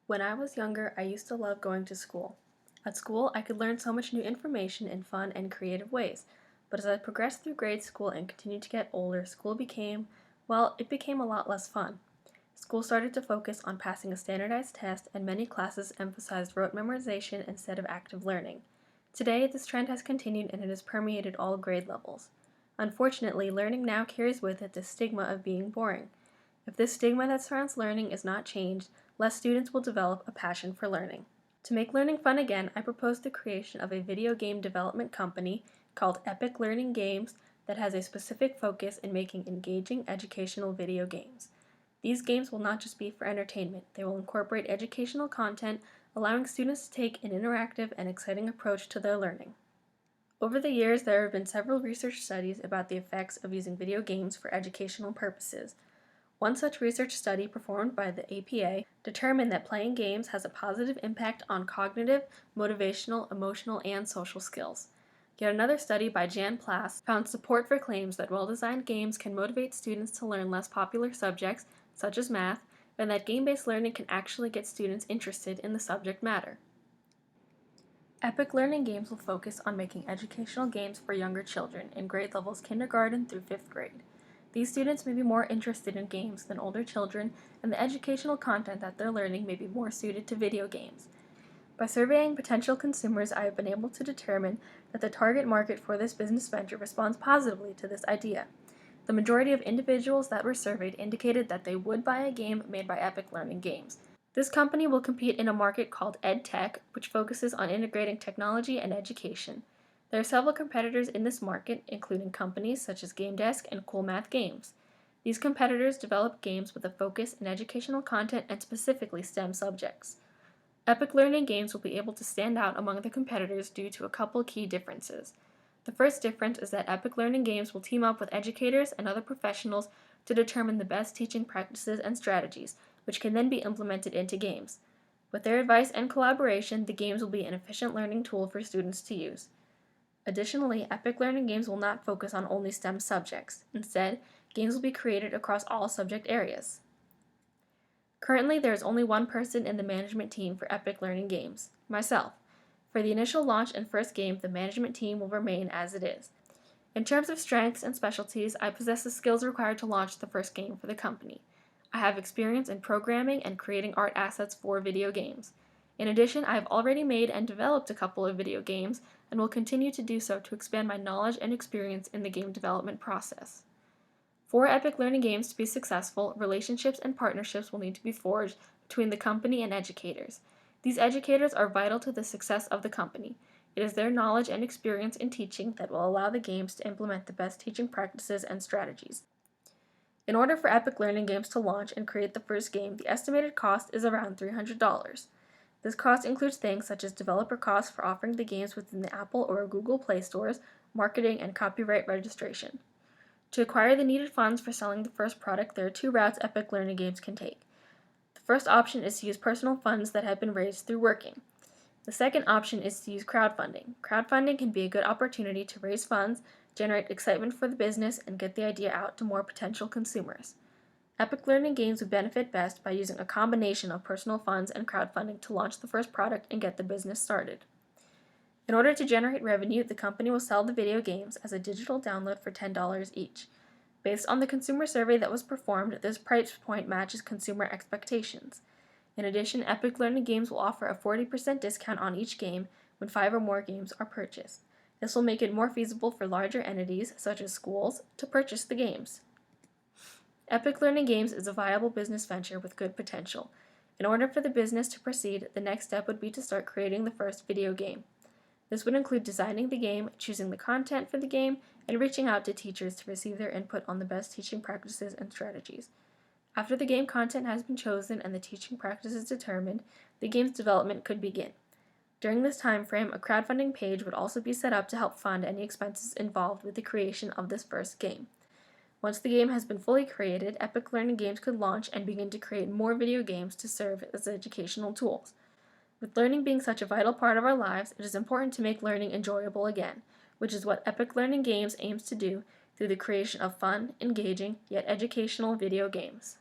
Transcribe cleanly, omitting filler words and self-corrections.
When I was younger, I used to love going to school. At school, I could learn so much new information in fun and creative ways. But as I progressed through grade school and continued to get older, it became a lot less fun. School started to focus on passing a standardized test, and many classes emphasized rote memorization instead of active learning. Today, this trend has continued and it has permeated all grade levels. Unfortunately, learning now carries with it the stigma of being boring. If this stigma that surrounds learning is not changed, less students will develop a passion for learning. To make learning fun again, I propose the creation of a video game development company called Epic Learning Games that has a specific focus in making engaging educational video games. These games will not just be for entertainment, they will incorporate educational content, allowing students to take an interactive and exciting approach to their learning. Over the years, there have been several research studies about the effects of using video games for educational purposes. One such research study performed by the APA determined that playing games has a positive impact on cognitive, motivational, emotional, and social skills. Yet another study by Jan Plass found support for claims that well-designed games can motivate students to learn less popular subjects, such as math, and that game-based learning can actually get students interested in the subject matter. Epic Learning Games will focus on making educational games for younger children in grade levels kindergarten through 5th grade. These students may be more interested in games than older children, and the educational content that they're learning may be more suited to video games. By surveying potential consumers, I have been able to determine that the target market for this business venture responds positively to this idea. The majority of individuals that were surveyed indicated that they would buy a game made by Epic Learning Games. This company will compete in a market called EdTech, which focuses on integrating technology and education. There are several competitors in this market, including companies such as GameDesk and Cool Math Games. These competitors develop games with a focus in educational content and specifically STEM subjects. Epic Learning Games will be able to stand out among the competitors due to a couple key differences. The first difference is that Epic Learning Games will team up with educators and other professionals to determine the best teaching practices and strategies, which can then be implemented into games. With their advice and collaboration, the games will be an efficient learning tool for students to use. Additionally, Epic Learning Games will not focus on only STEM subjects. Instead, games will be created across all subject areas. Currently, there is only one person in the management team for Epic Learning Games, myself. For the initial launch and first game, the management team will remain as it is. In terms of strengths and specialties, I possess the skills required to launch the first game for the company. I have experience in programming and creating art assets for video games. In addition, I have already made and developed a couple of video games and will continue to do so to expand my knowledge and experience in the game development process. For Epic Learning Games to be successful, relationships and partnerships will need to be forged between the company and educators. These educators are vital to the success of the company. It is their knowledge and experience in teaching that will allow the games to implement the best teaching practices and strategies. In order for Epic Learning Games to launch and create the first game, the estimated cost is around $300. This cost includes things such as developer costs for offering the games within the Apple or Google Play stores, marketing, and copyright registration. To acquire the needed funds for selling the first product, there are two routes Epic Learning Games can take. The first option is to use personal funds that have been raised through working. The second option is to use crowdfunding. Crowdfunding can be a good opportunity to raise funds, generate excitement for the business, and get the idea out to more potential consumers. Epic Learning Games would benefit best by using a combination of personal funds and crowdfunding to launch the first product and get the business started. In order to generate revenue, the company will sell the video games as a digital download for $10 each. Based on the consumer survey that was performed, this price point matches consumer expectations. In addition, Epic Learning Games will offer a 40% discount on each game when 5 or more games are purchased. This will make it more feasible for larger entities, such as schools, to purchase the games. Epic Learning Games is a viable business venture with good potential. In order for the business to proceed, the next step would be to start creating the first video game. This would include designing the game, choosing the content for the game, and reaching out to teachers to receive their input on the best teaching practices and strategies. After the game content has been chosen and the teaching practices determined, the game's development could begin. During this time frame, a crowdfunding page would also be set up to help fund any expenses involved with the creation of this first game. Once the game has been fully created, Epic Learning Games could launch and begin to create more video games to serve as educational tools. With learning being such a vital part of our lives, it is important to make learning enjoyable again, which is what Epic Learning Games aims to do through the creation of fun, engaging, yet educational video games.